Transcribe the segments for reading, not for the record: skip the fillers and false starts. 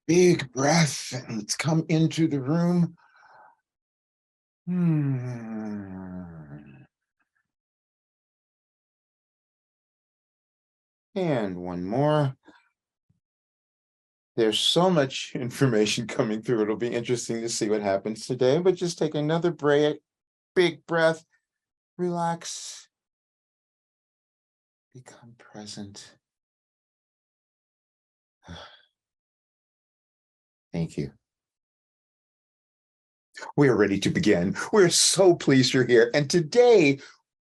Big breath, and let's come into the room. And one more. There's so much information coming through. It'll be interesting to see what happens today, but just take another break, big breath, relax, become present. Thank you. We are ready to begin. We're so pleased you're here. And today,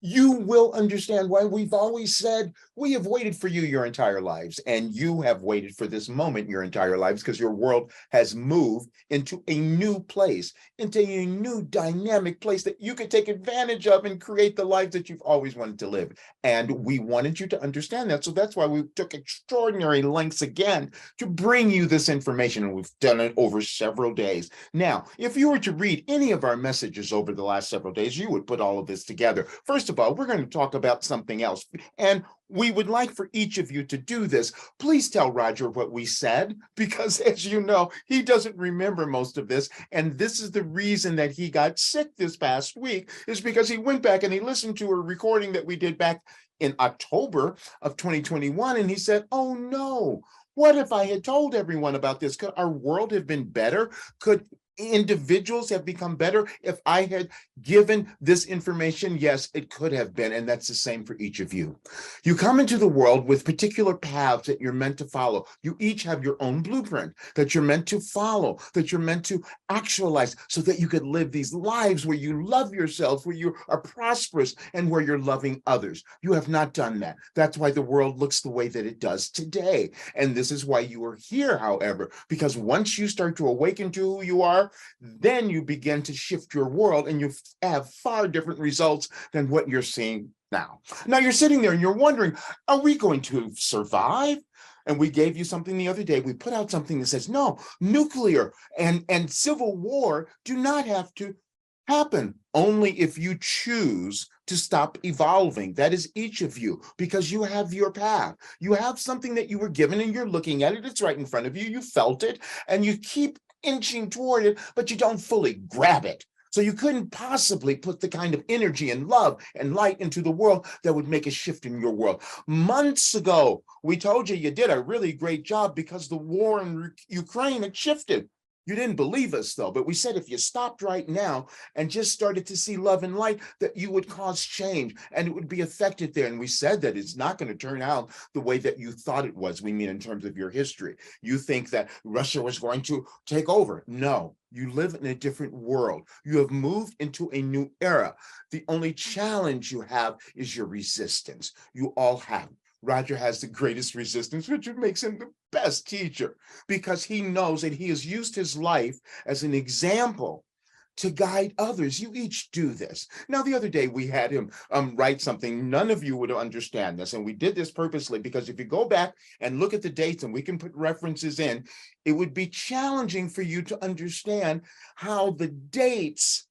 you will understand why we've always said we have waited for you your entire lives, and you have waited for this moment your entire lives because your world has moved into a new place, into a new dynamic place that you could take advantage of and create the life that you've always wanted to live. And we wanted you to understand that. So that's why we took extraordinary lengths again to bring you this information, and we've done it over several days. Now, if you were to read any of our messages over the last several days, you would put all of this together. First of all, we're going to talk about something else. And we would like for each of you to do this. Please tell Roger what we said, because as you know, he doesn't remember most of this. And this is the reason that he got sick this past week, is because he went back and he listened to a recording that we did back in October of 2021. And he said, oh no, what if I had told everyone about this? Could our world have been better? Could individuals have become better if I had given this information? Yes, it could have been, and that's the same for each of you. You come into the world with particular paths that you're meant to follow. You each have your own blueprint that you're meant to follow, that you're meant to actualize, so that you could live these lives where you love yourself, where you are prosperous, and where you're loving others. You have not done that. That's why the world looks the way that it does today. And this is why you are here, however, because once you start to awaken to who you are, then you begin to shift your world, and you have far different results than what you're seeing now. Now you're sitting there and you're wondering, are we going to survive? And we gave you something the other day. We put out something that says, no, nuclear and civil war do not have to happen, only if you choose to stop evolving. That is each of you, because you have your path. You have something that you were given, and you're looking at it. It's right in front of you. You felt it, and you keep inching toward it, but you don't fully grab it. So you couldn't possibly put the kind of energy and love and light into the world that would make a shift in your world. Months ago, we told you did a really great job because the war in Ukraine had shifted. You didn't believe us, though, but we said if you stopped right now and just started to see love and light, that you would cause change and it would be affected there. And we said that it's not going to turn out the way that you thought it was. We mean in terms of your history. You think that Russia was going to take over. No, you live in a different world. You have moved into a new era. The only challenge you have is your resistance. You all have. Roger has the greatest resistance, which makes him the best teacher, because he knows that he has used his life as an example to guide others. You each do this. Now, the other day we had him write something. None of you would understand this, and we did this purposely because if you go back and look at the dates, and we can put references in, it would be challenging for you to understand how the dates,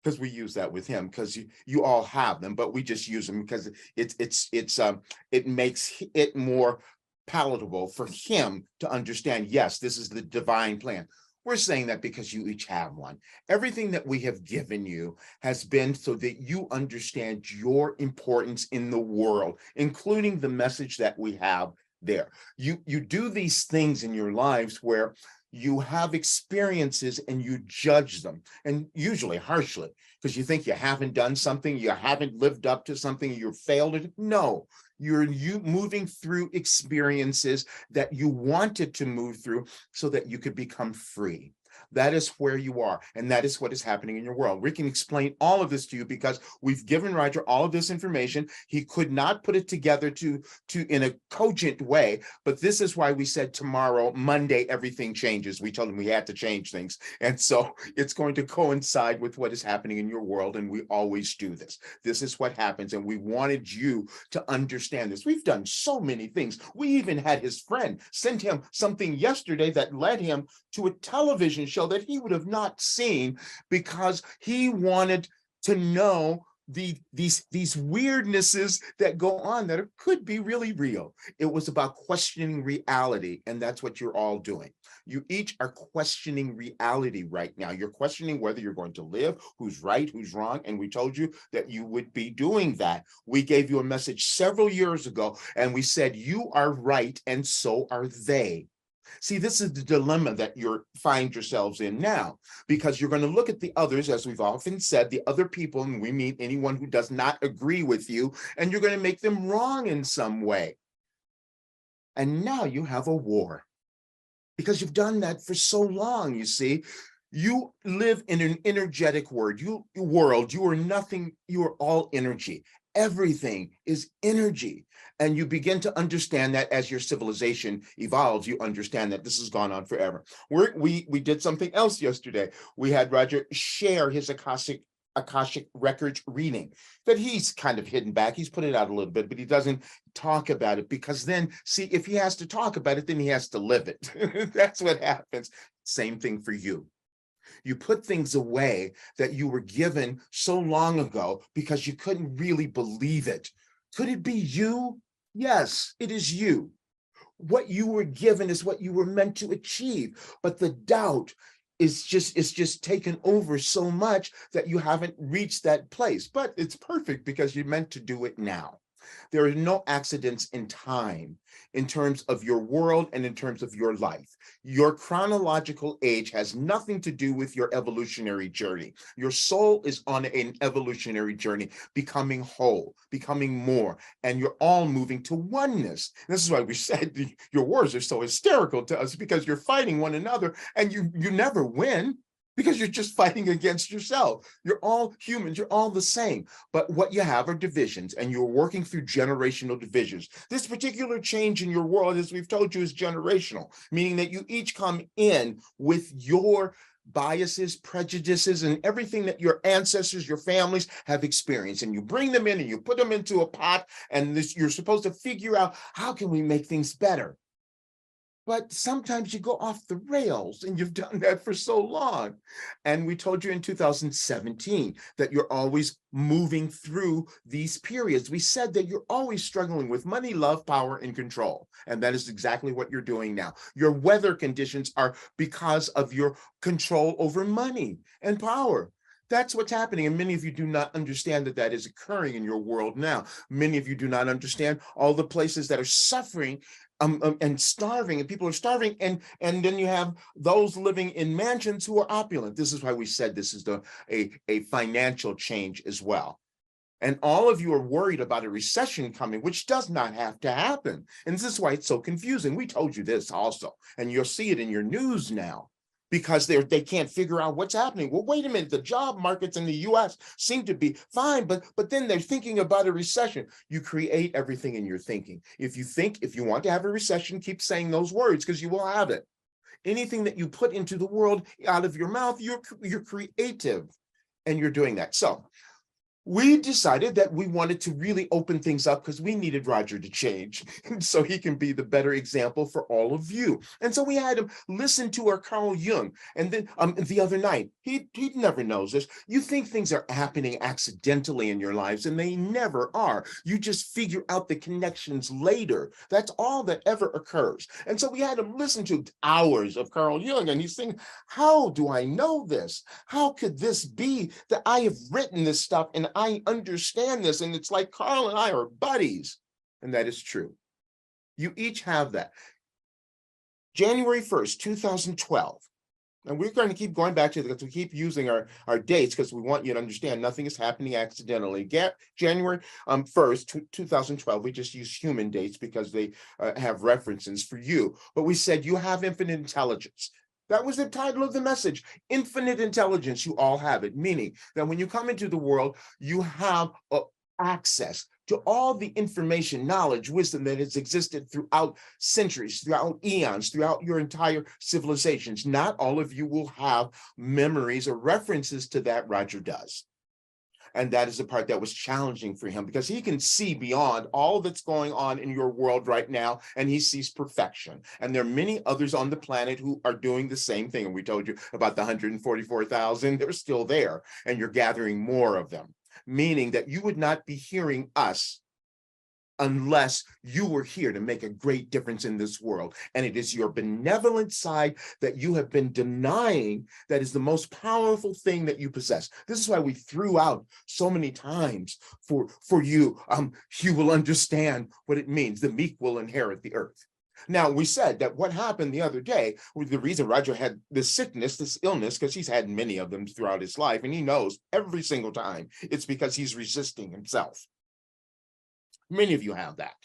because we use that with him, because you all have them, but we just use them because it makes it more palatable for him to understand. Yes, this is the divine plan. We're saying that because you each have one. Everything that we have given you has been so that you understand your importance in the world, including the message that we have there. You do these things in your lives where you have experiences and you judge them, and usually harshly, because you think you haven't done something, you haven't lived up to something, you failed it. No, you're moving through experiences that you wanted to move through so that you could become free. That is where you are, and that is what is happening in your world. We can explain all of this to you because we've given Roger all of this information. He could not put it together to in a cogent way, but this is why we said tomorrow, Monday, everything changes. We told him we had to change things, and so it's going to coincide with what is happening in your world, and we always do this. This is what happens, and we wanted you to understand this. We've done so many things. We even had his friend send him something yesterday that led him to a television show that he would have not seen, because he wanted to know these weirdnesses that go on that could be really real. It was about questioning reality, and that's what you're all doing. You each are questioning reality right now. You're questioning whether you're going to live, who's right, who's wrong, and we told you that you would be doing that. We gave you a message several years ago, and we said you are right, and so are they. See, this is the dilemma that you find yourselves in now, because you're going to look at the others, as we've often said, the other people, and we mean anyone who does not agree with you, and you're going to make them wrong in some way. And now you have a war, because you've done that for so long, you see. You live in an energetic world. You are nothing, you are all energy. Everything is energy. And you begin to understand that as your civilization evolves, you understand that this has gone on forever. We did something else yesterday. We had Roger share his Akashic records reading that he's kind of hidden back. He's put it out a little bit, but he doesn't talk about it, because then, see, if he has to talk about it, then he has to live it. That's what happens. Same thing for you. You put things away that you were given so long ago because you couldn't really believe it. Could it be you? Yes, it is you. What you were given is what you were meant to achieve, but the doubt is just taken over so much that you haven't reached that place. But it's perfect, because you're meant to do it now. There are no accidents in time, in terms of your world and in terms of your life. Your chronological age has nothing to do with your evolutionary journey. Your soul is on an evolutionary journey, becoming whole, becoming more, and you're all moving to oneness. This is why we said your wars are so hysterical to us, because you're fighting one another, and you never win, because you're just fighting against yourself. You're all humans, you're all the same. But what you have are divisions, and you're working through generational divisions. This particular change in your world, as we've told you, is generational, meaning that you each come in with your biases, prejudices, and everything that your ancestors, your families have experienced. And you bring them in and you put them into a pot, and you're supposed to figure out, how can we make things better? But sometimes you go off the rails, and you've done that for so long. And we told you in 2017 that you're always moving through these periods. We said that you're always struggling with money, love, power, and control. And that is exactly what you're doing now. Your weather conditions are because of your control over money and power. That's what's happening. And many of you do not understand that that is occurring in your world now. Many of you do not understand all the places that are suffering and starving, and people are starving, and then you have those living in mansions who are opulent. This is why we said this is a financial change as well. And all of you are worried about a recession coming, which does not have to happen. And this is why it's so confusing. We told you this also, and you'll see it in your news now, because they can't figure out what's happening. Well, wait a minute, the job markets in the US seem to be fine, but then they're thinking about a recession. You create everything in your thinking. If you want to have a recession, keep saying those words, because you will have it. Anything that you put into the world out of your mouth, you're creative, and you're doing that. So we decided that we wanted to really open things up, because we needed Roger to change so he can be the better example for all of you. And so we had him listen to our Carl Jung. And then the other night, he never knows this. You think things are happening accidentally in your lives, and they never are. You just figure out the connections later. That's all that ever occurs. And so we had him listen to hours of Carl Jung, and he's thinking, how do I know this? How could this be that I have written this stuff and I understand this, and it's like Carl and I are buddies? And that is true. You each have that. January 1st, 2012. And we're going to keep going back to it, because we keep using our dates, because we want you to understand nothing is happening accidentally. January 1st, 2012, we just use human dates because they have references for you. But we said you have infinite intelligence. That was the title of the message. Infinite intelligence, you all have it, meaning that when you come into the world, you have access to all the information, knowledge, wisdom that has existed throughout centuries, throughout eons, throughout your entire civilizations. Not all of you will have memories or references to that. Roger does. And that is the part that was challenging for him, because he can see beyond all that's going on in your world right now, and he sees perfection. And there are many others on the planet who are doing the same thing. And we told you about the 144,000, they're still there, and you're gathering more of them. meaning that you would not be hearing us unless you were here to make a great difference in this world. And it is your benevolent side that you have been denying that is the most powerful thing that you possess. This is why we threw out so many times for you, you will understand what it means. The meek will inherit the earth. Now, we said that what happened the other day, the reason Roger had this sickness, this illness, because he's had many of them throughout his life, and he knows every single time it's because he's resisting himself. Many of you have that.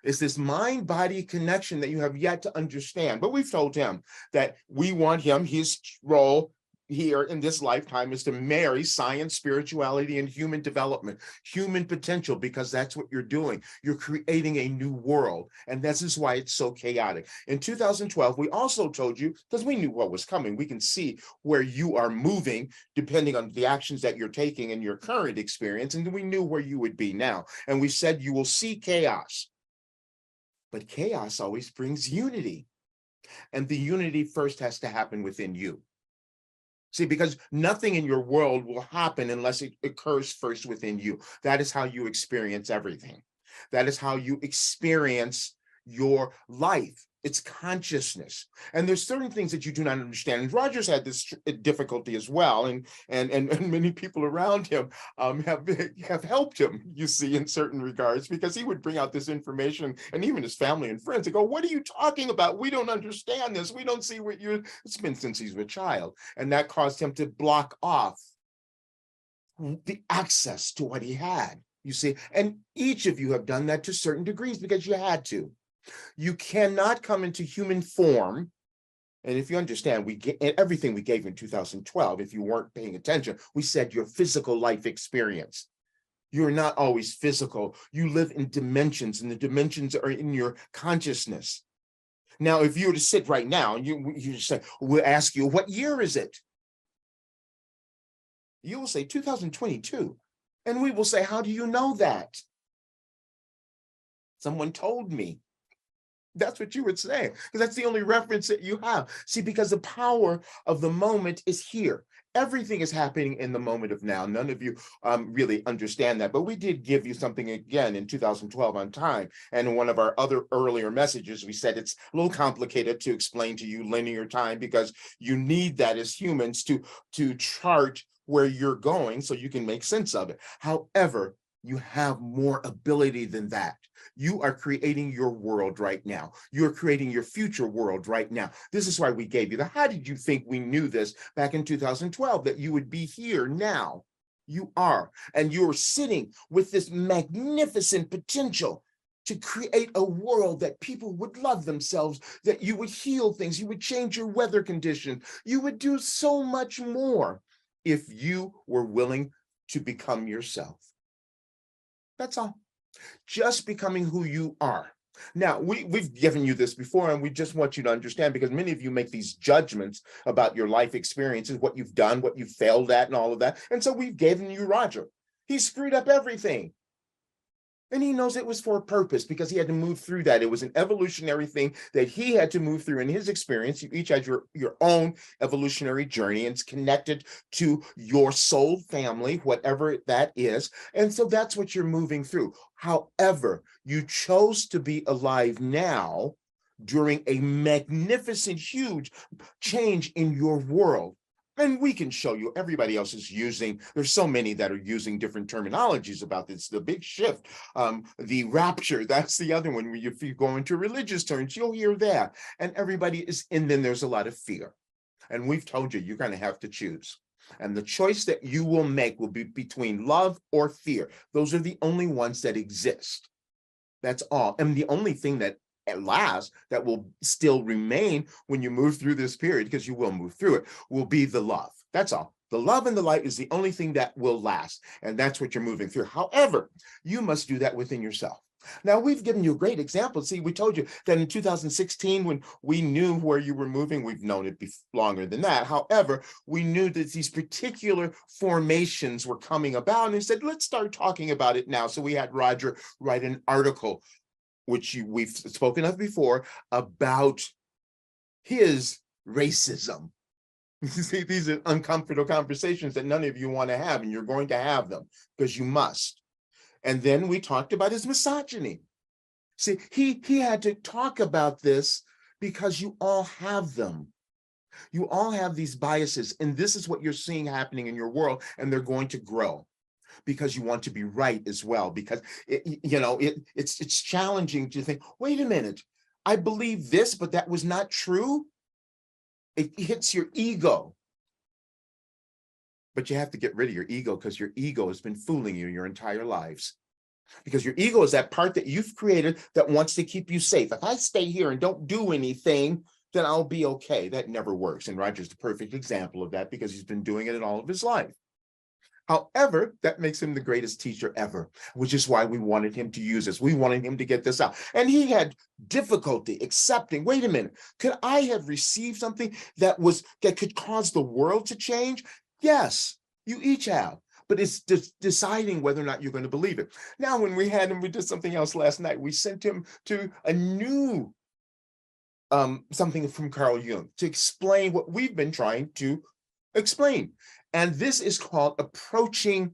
It's this mind-body connection that you have yet to understand. But we've told him that we want him, his role here in this lifetime is to marry science, spirituality, and human development, human potential, because that's what you're doing. You're creating a new world. And this is why it's so chaotic. In 2012, we also told you, because we knew what was coming, we can see where you are moving depending on the actions that you're taking in your current experience. And we knew where you would be now. And we said you will see chaos. But chaos always brings unity. And the unity first has to happen within you. See, because nothing in your world will happen unless it occurs first within you. That is how you experience everything. That is how you experience your life. It's consciousness. And there's certain things that you do not understand. And Roger's had this difficulty as well. And many people around him have helped him, you see, in certain regards, because he would bring out this information, and even his family and friends, they go, what are you talking about? We don't understand this. We don't see what you're, it's been since he's a child. And that caused him to block off the access to what he had, you see. And each of you have done that to certain degrees because you had to. You cannot come into human form. And if you understand, we get everything we gave in 2012, if you weren't paying attention, we said your physical life experience. You're not always physical. You live in dimensions, and the dimensions are in your consciousness. Now, if you were to sit right now and you say, we'll ask you, what year is it? You will say 2022. And we will say, how do you know that? Someone told me. That's what you would say, because that's the only reference that you have. See, because the power of the moment is here. Everything is happening in the moment of now. None of you really understand that, but we did give you something again in 2012 on time. And in one of our other earlier messages, we said it's a little complicated to explain to you linear time, because you need that as humans to chart where you're going so you can make sense of it. However, you have more ability than that. You are creating your world right now. You're creating your future world right now. This is why we gave you the, how did you think we knew this back in 2012, that you would be here now? You are, and you're sitting with this magnificent potential to create a world that people would love themselves, that you would heal things, you would change your weather conditions, you would do so much more if you were willing to become yourself. That's all. Just becoming who you are. Now, we've given you this before, and we just want you to understand, because many of you make these judgments about your life experiences, what you've done, what you failed at, and all of that. And so we've given you Roger. He screwed up everything. And he knows it was for a purpose, because he had to move through that. It was an evolutionary thing that he had to move through in his experience. You each had your own evolutionary journey, and it's connected to your soul family, whatever that is. And so that's what you're moving through. However, you chose to be alive now during a magnificent, huge change in your world. And we can show you, everybody else is using, there's so many that are using different terminologies about this, the big shift, the rapture, that's the other one. If you go into religious terms, you'll hear that. And everybody is, and then there's a lot of fear. And we've told you, you're going to have to choose. And the choice that you will make will be between love or fear. Those are the only ones that exist. That's all. And the only thing that at last that will still remain when you move through this period, because you will move through it, will be the love. That's all. The love and the light is the only thing that will last, and that's what you're moving through. However, you must do that within yourself. Now, we've given you a great example. See, we told you that in 2016, when we knew where you were moving, we've known it longer than that. However, we knew that these particular formations were coming about, and we said, let's start talking about it now. So we had Roger write an article, which we've spoken of before, about his racism. See, these are uncomfortable conversations that none of you want to have, and you're going to have them because you must. And then we talked about his misogyny. See, he had to talk about this because you all have them. You all have these biases, and this is what you're seeing happening in your world, and they're going to grow because you want to be right as well. Because it's challenging to think, wait a minute, I believe this, but that was not true. It hits your ego. But you have to get rid of your ego because your ego has been fooling you your entire lives. Because your ego is that part that you've created that wants to keep you safe. If I stay here and don't do anything, then I'll be okay. That never works. And Roger's the perfect example of that because he's been doing it in all of his life. However, that makes him the greatest teacher ever, which is why we wanted him to use this. We wanted him to get this out. And he had difficulty accepting, wait a minute, could I have received something that could cause the world to change? Yes, you each have. But it's just deciding whether or not you're going to believe it. Now, when we had him, we did something else last night. We sent him to a new something from Carl Jung to explain what we've been trying to explain. And this is called Approaching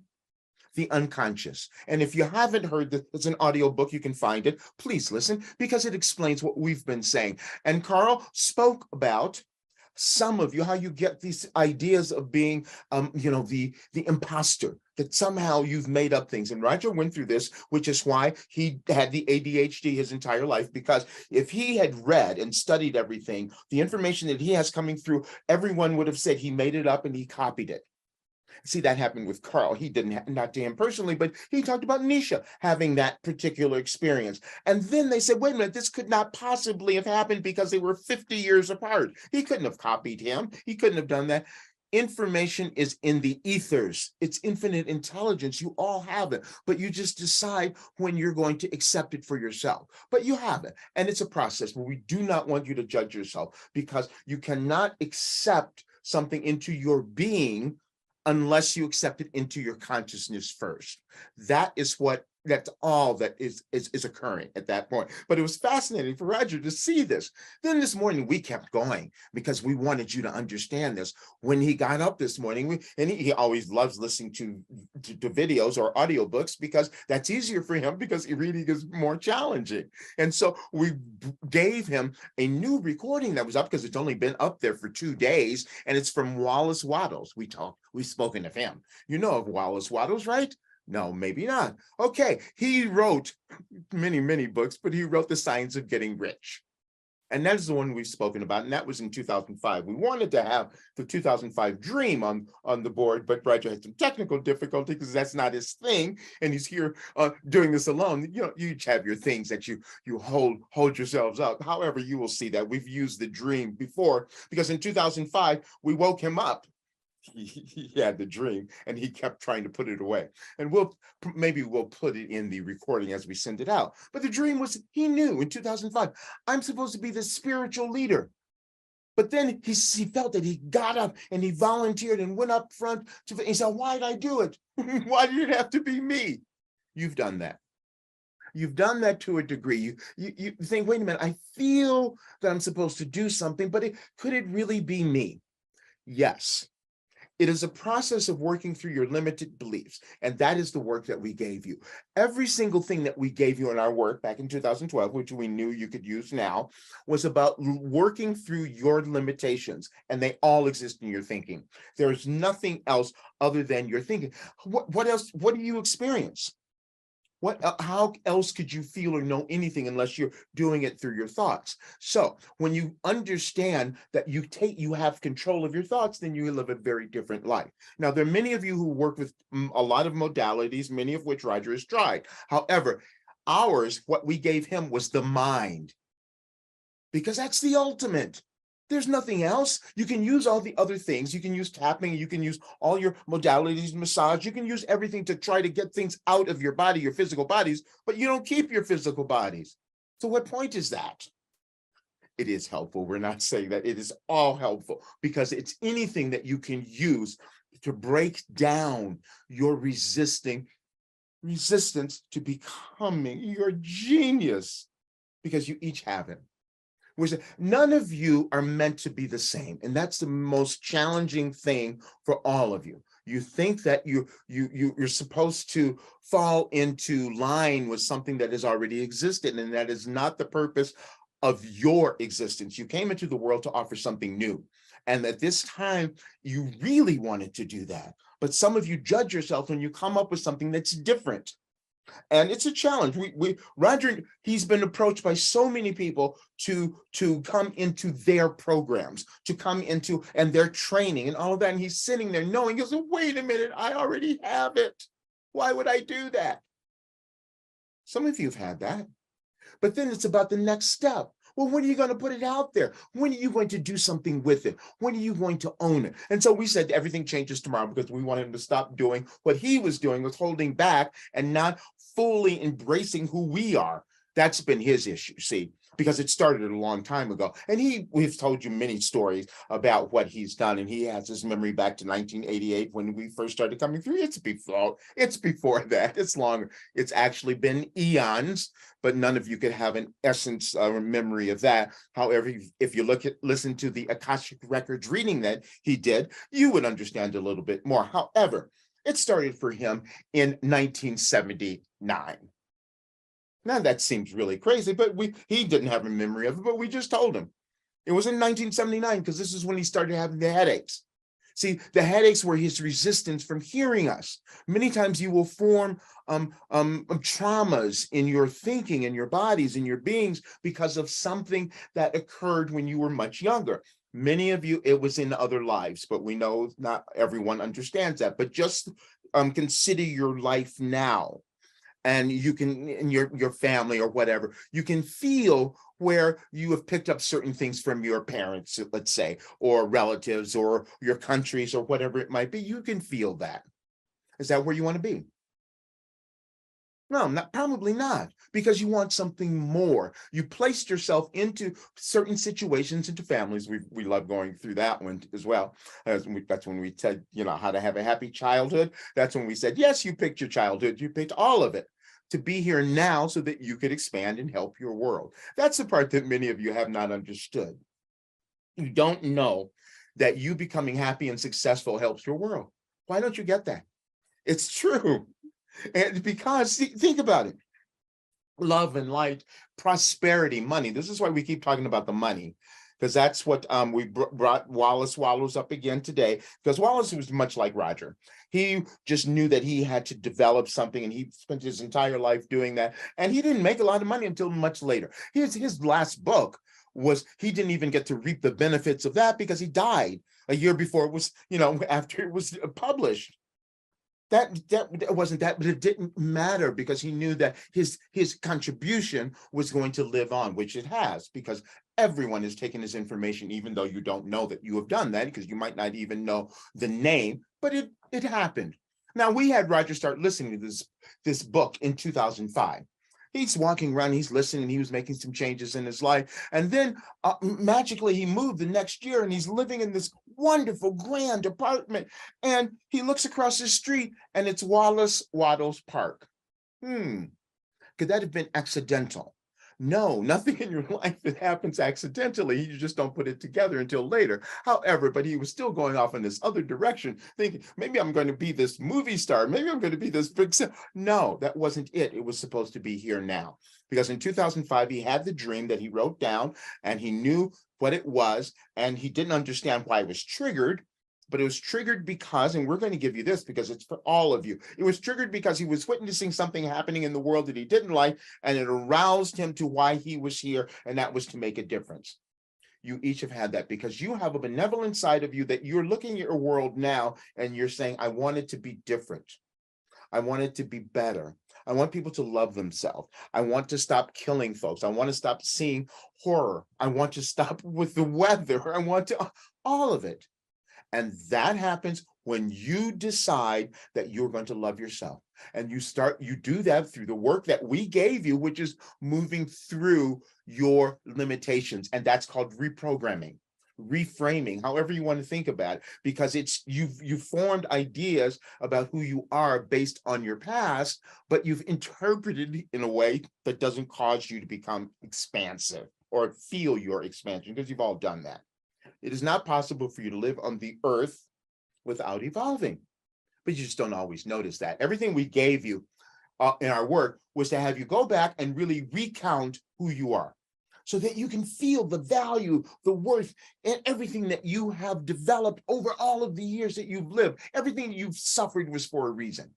the Unconscious. And if you haven't heard this, it's an audio book, you can find it. Please listen, because it explains what we've been saying. And Carl spoke about some of you, how you get these ideas of being, the imposter, that somehow you've made up things. And Roger went through this, which is why he had the ADHD his entire life, because if he had read and studied everything, the information that he has coming through, everyone would have said he made it up and he copied it. See, that happened with Carl. He didn't, not to him personally, but he talked about Nisha having that particular experience. And then they said, wait a minute, this could not possibly have happened because they were 50 years apart. He couldn't have copied him. He couldn't have done that. Information is in the ethers. It's infinite intelligence. You all have it, but you just decide when you're going to accept it for yourself. But you have it, and it's a process. But we do not want you to judge yourself because you cannot accept something into your being unless you accept it into your consciousness first. That's all that is occurring at that point. But it was fascinating for Roger to see this. Then this morning we kept going because we wanted you to understand this. When he got up this morning, he always loves listening to videos or audiobooks because that's easier for him because reading is more challenging. And so we gave him a new recording that was up because it's only been up there for 2 days, and it's from Wallace Wattles. We've spoken of him. You know of Wallace Wattles, right? No, maybe not. Okay, he wrote many, many books, but he wrote The Science of Getting Rich. And that is the one we've spoken about, and that was in 2005. We wanted to have the 2005 dream on the board, but Roger had some technical difficulty because that's not his thing, and he's here doing this alone. You each have your things that you hold yourselves up. However, you will see that we've used the dream before, because in 2005, we woke him up. He had the dream and he kept trying to put it away, and maybe we'll put it in the recording as we send it out. But the dream was, he knew in 2005, I'm supposed to be the spiritual leader. But then he felt that he got up and he volunteered and went up front he said, why'd I do it? Why did it have to be me? You've done that. You've done that to a degree. You think, wait a minute, I feel that I'm supposed to do something, but could it really be me? Yes. It is a process of working through your limited beliefs, and that is the work that we gave you. Every single thing that we gave you in our work back in 2012, which we knew you could use now, was about working through your limitations, and they all exist in your thinking. There's nothing else other than your thinking. What else? What do you experience? How else could you feel or know anything unless you're doing it through your thoughts? So when you understand that you have control of your thoughts, then you live a very different life. Now, there are many of you who work with a lot of modalities, many of which Roger has tried. However, what we gave him was the mind, because that's the ultimate. There's nothing else. You can use all the other things. You can use tapping. You can use all your modalities, massage. You can use everything to try to get things out of your body, your physical bodies, but you don't keep your physical bodies. So what point is that? It is helpful. We're not saying that. It is all helpful because it's anything that you can use to break down your resistance to becoming your genius, because you each have it. None of you are meant to be the same. And that's the most challenging thing for all of you. You think that you're supposed to fall into line with something that has already existed, and that is not the purpose of your existence. You came into the world to offer something new. And at this time, you really wanted to do that. But some of you judge yourself when you come up with something that's different. And it's a challenge. Roger, he's been approached by so many people to come into their programs, to come into and their training and all of that. And he's sitting there knowing, he goes, wait a minute, I already have it. Why would I do that? Some of you have had that. But then it's about the next step. Well, when are you going to put it out there? When are you going to do something with it? When are you going to own it? And so we said everything changes tomorrow because we want him to stop doing what he was doing, was holding back and not fully embracing who we are. That's been his issue, see, because it started a long time ago. And we've told you many stories about what he's done. And he has his memory back to 1988 when we first started coming through. It's before that. It's longer. It's actually been eons, but none of you could have an essence or memory of that. However, if you listen to the Akashic Records reading that he did, you would understand a little bit more. However, it started for him in 1979. Now that seems really crazy, but he didn't have a memory of it, but we just told him. It was in 1979 because this is when he started having the headaches. See, the headaches were his resistance from hearing us. Many times you will form traumas in your thinking, in your bodies, in your beings because of something that occurred when you were much younger. Many of you, it was in other lives, but we know not everyone understands that. But just consider your life now. And you can, in your family or whatever, you can feel where you have picked up certain things from your parents, let's say, or relatives or your countries or whatever it might be. You can feel that. Is that where you want to be? No, probably not, because you want something more. You placed yourself into certain situations, into families. We love going through that one as well. That's when we said, how to have a happy childhood. That's when we said, yes, you picked your childhood. You picked all of it to be here now so that you could expand and help your world. That's the part that many of you have not understood. You don't know that you becoming happy and successful helps your world. Why don't you get that? It's true. And because, think about it. Love and light, prosperity, money. This is why we keep talking about the money, because that's what we brought Wallace Wattles up again today, because Wallace was much like Roger. He just knew that he had to develop something, and he spent his entire life doing that. And he didn't make a lot of money until much later. His last book was, he didn't even get to reap the benefits of that because he died a year before it was, after it was published. That wasn't that, but it didn't matter because he knew that his contribution was going to live on, which it has, because everyone is taking his information, even though you don't know that you have done that, because you might not even know the name, but it happened. Now, we had Roger start listening to this book in 2005. He's walking around, he's listening, he was making some changes in his life. And then magically he moved the next year and he's living in this wonderful, grand apartment. And he looks across the street and it's Wallace Wattles Park. Could that have been accidental? No, nothing in your life that happens accidentally. You just don't put it together until later. However, but he was still going off in this other direction, thinking, maybe I'm going to be this movie star. Maybe I'm going to be this big. No, that wasn't it. It was supposed to be here now. Because in 2005, he had the dream that he wrote down and he knew what it was. And he didn't understand why it was triggered. But it was triggered because, and we're going to give you this because it's for all of you. It was triggered because he was witnessing something happening in the world that he didn't like, and it aroused him to why he was here, and that was to make a difference. You each have had that because you have a benevolent side of you that you're looking at your world now and you're saying, I want it to be different. I want it to be better. I want people to love themselves. I want to stop killing folks. I want to stop seeing horror. I want to stop with the weather. I want to, all of it. And that happens when you decide that you're going to love yourself. And you do that through the work that we gave you, which is moving through your limitations. And that's called reprogramming, reframing, however you want to think about it, because you've formed ideas about who you are based on your past, but you've interpreted it in a way that doesn't cause you to become expansive. or feel your expansion, because you've all done that. It is not possible for you to live on the earth without evolving, but you just don't always notice that. Everything we gave you in our work was to have you go back and really recount who you are, so that you can feel the value, the worth, and everything that you have developed over all of the years that you've lived. Everything you've suffered was for a reason.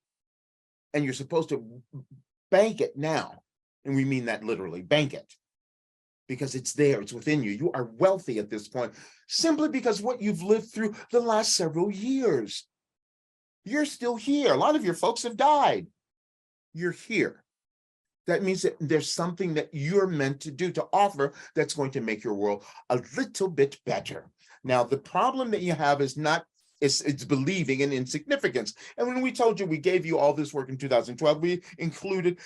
And you're supposed to bank it now. And we mean that literally, bank it. Because it's there, it's within you. You are wealthy at this point, simply because what you've lived through the last several years. You're still here. A lot of your folks have died. You're here. That means that there's something that you're meant to do, to offer, that's going to make your world a little bit better. Now, the problem that you have is not, it's believing in insignificance. And when we told you we gave you all this work in 2012, we included,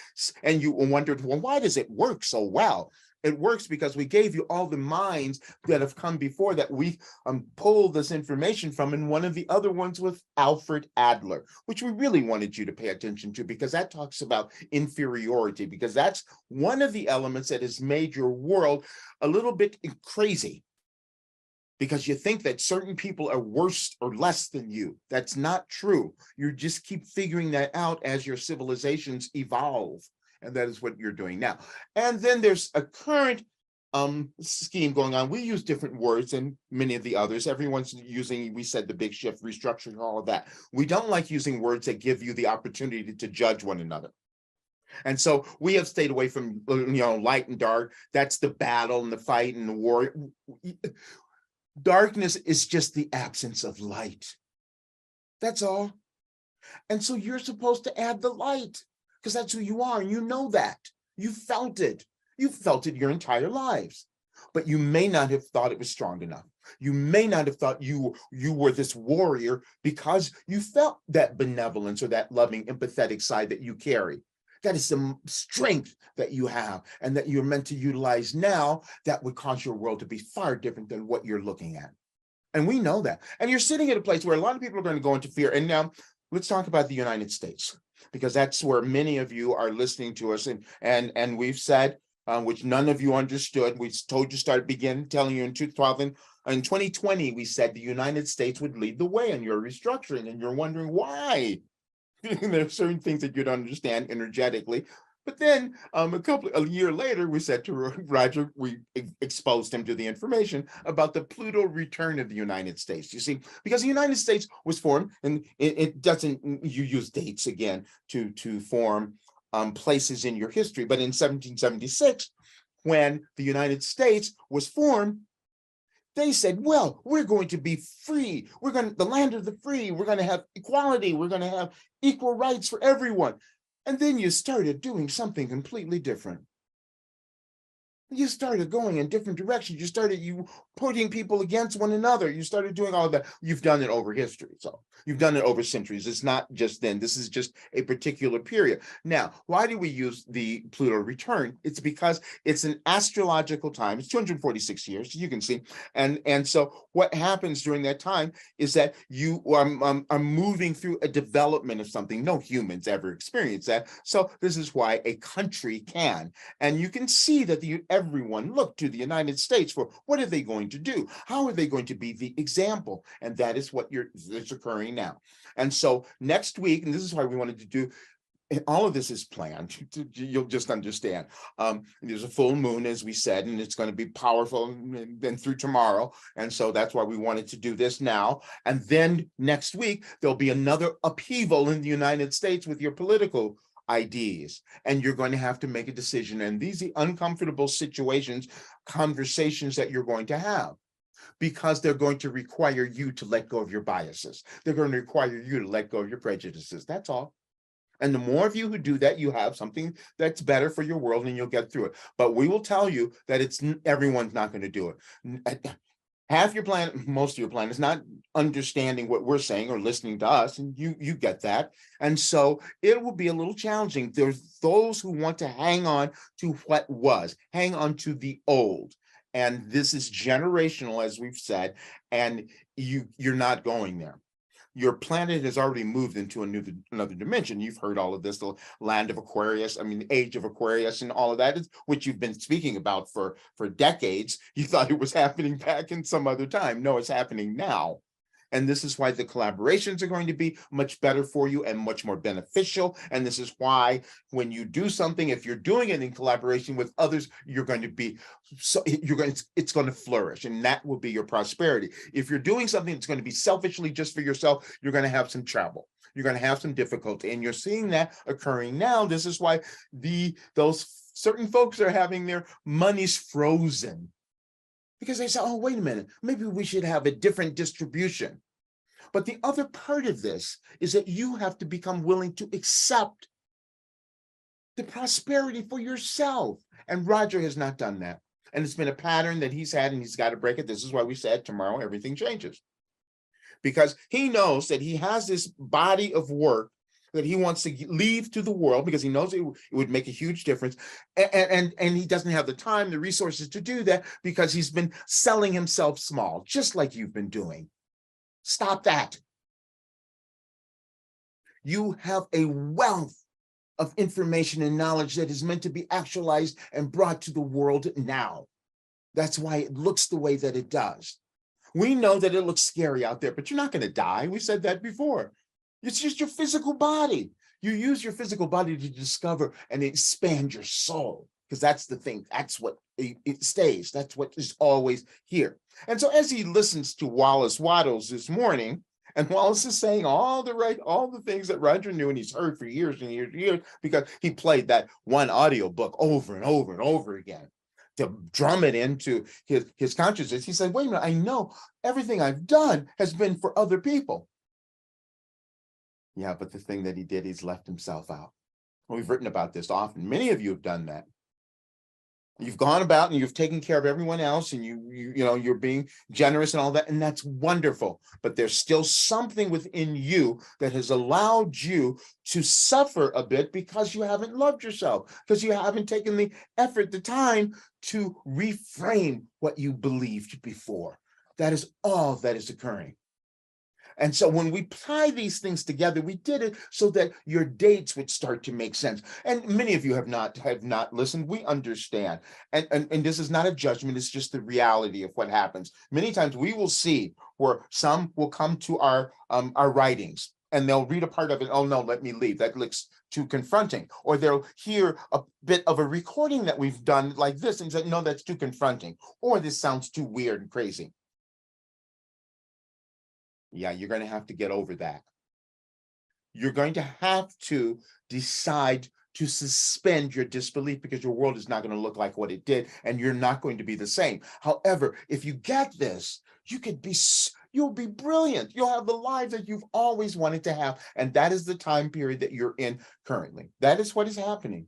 and you wondered, well, why does it work so well? It works because we gave you all the minds that have come before that we pulled this information from, and one of the other ones was Alfred Adler, which we really wanted you to pay attention to, because that talks about inferiority, because that's one of the elements that has made your world a little bit crazy, because you think that certain people are worse or less than you. That's not true. You just keep figuring that out as your civilizations evolve. And that is what you're doing now. And then there's a current scheme going on. We use different words than many of the others. Everyone's using, we said, the big shift, restructuring, all of that. We don't like using words that give you the opportunity to judge one another. And so we have stayed away from, light and dark. That's the battle and the fight and the war. Darkness is just the absence of light. That's all. And so you're supposed to add the light, because that's who you are, and you know that. You felt it. You felt it your entire lives. But you may not have thought it was strong enough. You may not have thought you were this warrior, because you felt that benevolence or that loving, empathetic side that you carry. That is some strength that you have, and that you're meant to utilize now, that would cause your world to be far different than what you're looking at. And we know that. And you're sitting at a place where a lot of people are going to go into fear. And now let's talk about the United States, because that's where many of you are listening to us. And we've said, which none of you understood, we told you, telling you in 2020, we said the United States would lead the way in your restructuring, and you're wondering why. There are certain things that you don't understand energetically. But then a year later, we said to Roger, we exposed him to the information about the Pluto return of the United States. You see, because the United States was formed, and it doesn't, you use dates again to form places in your history. But in 1776, when the United States was formed, they said, well, we're going to be free. The land of the free. We're going to have equality. We're going to have equal rights for everyone. And then you started doing something completely different. You started going in different directions. You started putting people against one another. You started doing all of that. You've done it over history. So you've done it over centuries. It's not just then. This is just a particular period. Now, why do we use the Pluto return? It's because it's an astrological time. It's 246 years, you can see. And so what happens during that time is that you are moving through a development of something. No humans ever experience that. So this is why a country can. And you can see that everyone looked to the United States for what are they going to do? How are they going to be the example? And that is what is occurring now. And so next week, and this is why we wanted to do, and all of this is planned, you'll just understand. There's a full moon, as we said, and it's going to be powerful then through tomorrow. And so that's why we wanted to do this now. And then next week, there'll be another upheaval in the United States with your political ideas, and you're going to have to make a decision. And these are uncomfortable situations, conversations that you're going to have, because they're going to require you to let go of your biases. They're going to require you to let go of your prejudices. That's all. And the more of you who do that, you have something that's better for your world, and you'll get through it. But we will tell you that everyone's not going to do it. Half your planet, most of your planet is not understanding what we're saying or listening to us, and you get that. And so it will be a little challenging. There's those who want to hang on to what was, hang on to the old. And this is generational, as we've said, and you're not going there. your planet has already moved into another dimension. You've heard all of this, the land of Aquarius, I mean, the age of Aquarius and all of that, which you've been speaking about for decades. You thought it was happening back in some other time. No, it's happening now. And this is why the collaborations are going to be much better for you and much more beneficial. And this is why when you do something, if you're doing it in collaboration with others, you're going to be, so it's going to flourish, and that will be your prosperity. If you're doing something that's going to be selfishly just for yourself, you're going to have some trouble. You're going to have some difficulty, and you're seeing that occurring now. This is why those certain folks are having their monies frozen, because they say, oh, wait a minute, maybe we should have a different distribution. But the other part of this is that you have to become willing to accept the prosperity for yourself. And Roger has not done that. And it's been a pattern that he's had, and he's got to break it. This is why we said tomorrow everything changes. Because he knows that he has this body of work that he wants to leave to the world, because he knows it would make a huge difference. And he doesn't have the time, the resources to do that, because he's been selling himself small, just like you've been doing. Stop that. You have a wealth of information and knowledge that is meant to be actualized and brought to the world now. That's why it looks the way that it does. We know that it looks scary out there, but you're not going to die. We said that before. It's just your physical body. You use your physical body to discover and expand your soul, because that's the thing. That's what it stays. That's what is always here. And so as he listens to Wallace Wattles this morning, and Wallace is saying all the things that Roger knew and he's heard for years and years and years, because he played that one audio book over and over and over again to drum it into his consciousness. He said, wait a minute, I know everything I've done has been for other people. Yeah, but the thing that he did, he's left himself out. We've written about this often. Many of you have done that. You've gone about and you've taken care of everyone else, and you're being generous and all that, and that's wonderful. But there's still something within you that has allowed you to suffer a bit, because you haven't loved yourself, because you haven't taken the effort, the time to reframe what you believed before. That is all that is occurring. And so when we tie these things together, we did it so that your dates would start to make sense. And many of you have not listened. We understand. And this is not a judgment. It's just the reality of what happens. Many times we will see where some will come to our writings, and they'll read a part of it. Oh, no, let me leave. That looks too confronting. Or they'll hear a bit of a recording that we've done like this and say, no, that's too confronting. Or this sounds too weird and crazy. Yeah, you're going to have to get over that. You're going to have to decide to suspend your disbelief, because your world is not going to look like what it did, and you're not going to be the same. However, if you get this, you'll be brilliant. You'll have the life that you've always wanted to have. And that is the time period that you're in currently. That is what is happening.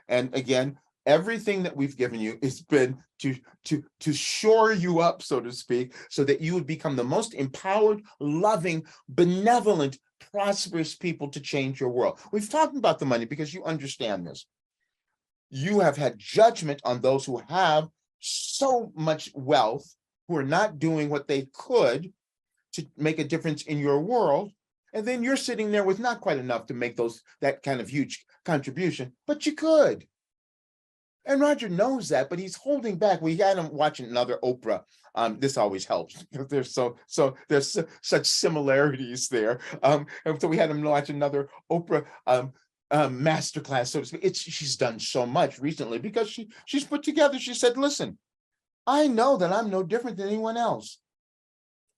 And again, everything that we've given you has been to shore you up, so to speak, so that you would become the most empowered, loving, benevolent, prosperous people to change your world. We've talked about the money because you understand this. You have had judgment on those who have so much wealth, who are not doing what they could to make a difference in your world. And then you're sitting there with not quite enough to make that kind of huge contribution, but you could. And Roger knows that, but he's holding back. We had him watching another Oprah. This always helps, because there's such similarities there. And so we had him watch another Oprah masterclass, so to speak. She's done so much recently, because she's put together. She said, "Listen, I know that I'm no different than anyone else."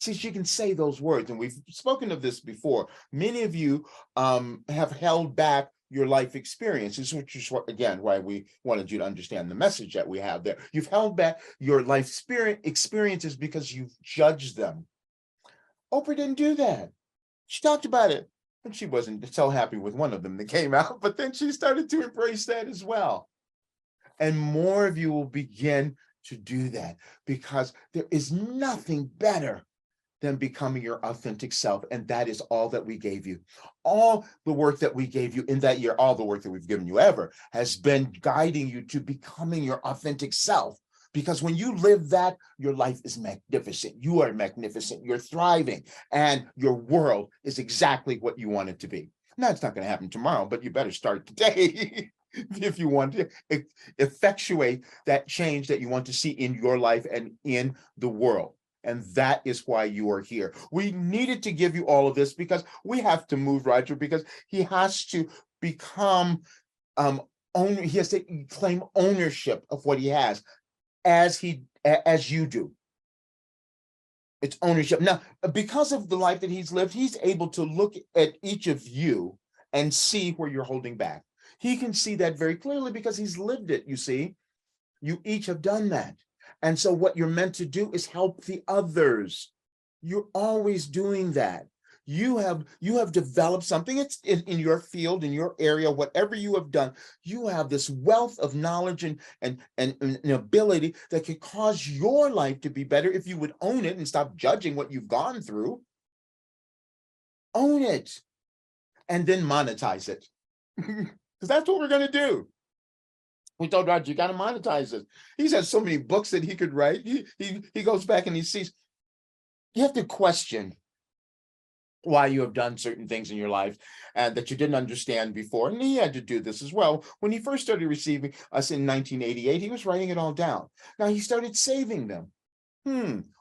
See, she can say those words, and we've spoken of this before. Many of you have held back your life experiences, which is why we wanted you to understand the message that we have there. You've held back your life experiences because you've judged them. Oprah didn't do that. She talked about it, and she wasn't so happy with one of them that came out, but then she started to embrace that as well. And more of you will begin to do that, because there is nothing better than becoming your authentic self. And that is all that we gave you. All the work that we gave you in that year, all the work that we've given you ever, has been guiding you to becoming your authentic self. Because when you live that, your life is magnificent. You are magnificent. You're thriving, and your world is exactly what you want it to be. Now, it's not going to happen tomorrow, but you better start today if you want to effectuate that change that you want to see in your life and in the world. And that is why you are here. We needed to give you all of this because we have to move Roger, because he has to become he has to claim ownership of what he has, as you do. It's ownership. Now, because of the life that he's lived, he's able to look at each of you and see where you're holding back. He can see that very clearly because he's lived it, you see. You each have done that. And so what you're meant to do is help the others. You're always doing that. You have developed something. It's in your field, in your area, whatever you have done. You have this wealth of knowledge and ability that could cause your life to be better if you would own it and stop judging what you've gone through. Own it, and then monetize it, because that's what we're going to do. We told Roger, you got to monetize it. He's had so many books that he could write. He goes back and he sees. You have to question why you have done certain things in your life and that you didn't understand before. And he had to do this as well. When he first started receiving us in 1988, he was writing it all down. Now he started saving them.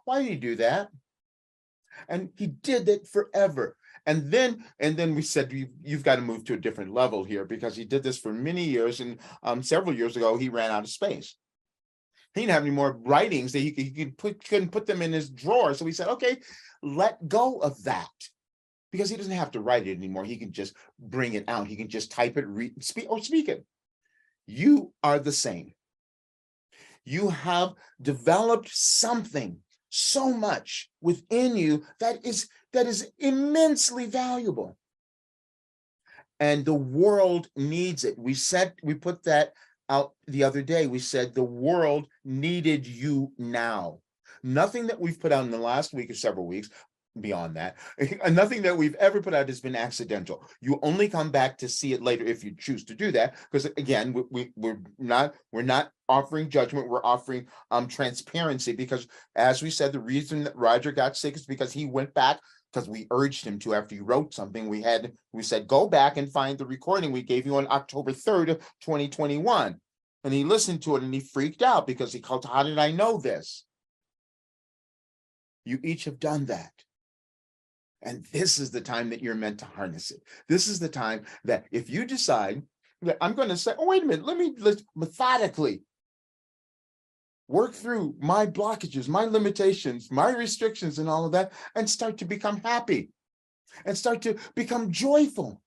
Why did he do that? And he did it forever. And then we said, you've got to move to a different level here, because he did this for many years. And several years ago, he ran out of space. He didn't have any more writings that he couldn't put them in his drawer. So he said, okay, let go of that, because he doesn't have to write it anymore. He can just bring it out. He can just type it, speak it. You are the same. You have developed something so much within you that is immensely valuable. And the world needs it. We put that out the other day. We said the world needed you now. Nothing that we've put out in the last week or several weeks, beyond that, nothing that we've ever put out has been accidental. You only come back to see it later if you choose to do that, because again, we're not offering judgment. We're offering transparency, because as we said, the reason that Roger got sick is because he went back, because we urged him to. After you wrote something, we said, go back and find the recording we gave you on October 3rd of 2021. And he listened to it and he freaked out, because he called, how did I know this? You each have done that. And this is the time that you're meant to harness it. This is the time that if you decide that I'm going to say, oh, wait a minute, let's methodically work through my blockages, my limitations, my restrictions, and all of that, and start to become happy and start to become joyful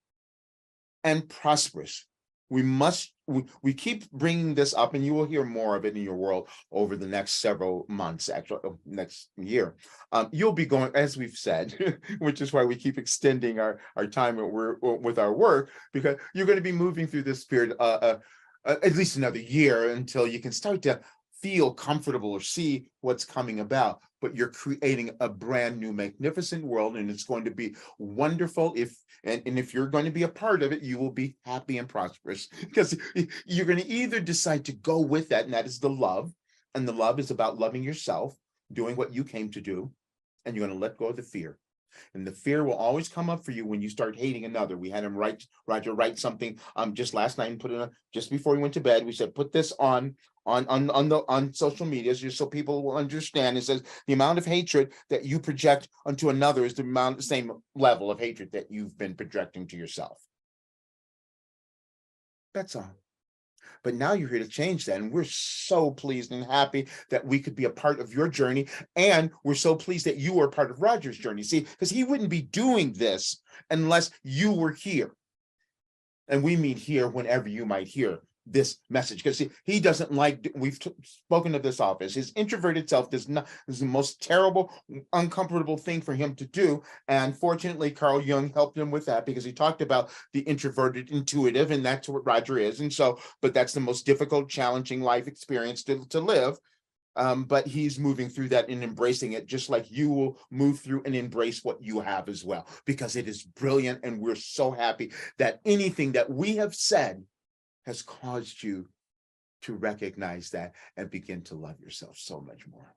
and prosperous. We keep bringing this up, and you will hear more of it in your world over the next several months, actually next year. You'll be going, as we've said, which is why we keep extending our time with our work, because you're going to be moving through this period at least another year until you can start to feel comfortable or see what's coming about. But you're creating a brand new, magnificent world, and it's going to be wonderful. If you're going to be a part of it, you will be happy and prosperous, because you're going to either decide to go with that, and that is the love, and the love is about loving yourself, doing what you came to do, and you're going to let go of the fear. And the fear will always come up for you when you start hating another. We had him Roger write something just last night and put it just before he went to bed. We said, put this on social media just so people will understand. It says the amount of hatred that you project onto another is the same level of hatred that you've been projecting to yourself. That's all. But now you're here to change that. And we're so pleased and happy that we could be a part of your journey. And we're so pleased that you are part of Roger's journey. See, because he wouldn't be doing this unless you were here. And we meet here whenever you might hear this message, because he doesn't like, we've spoken of this office, his introverted self is the most terrible, uncomfortable thing for him to do. And fortunately, Carl Jung helped him with that, because he talked about the introverted intuitive, and that's what Roger is. And so, but that's the most difficult, challenging life experience to live. But he's moving through that and embracing it, just like you will move through and embrace what you have as well, because it is brilliant. And we're so happy that anything that we have said has caused you to recognize that and begin to love yourself so much more.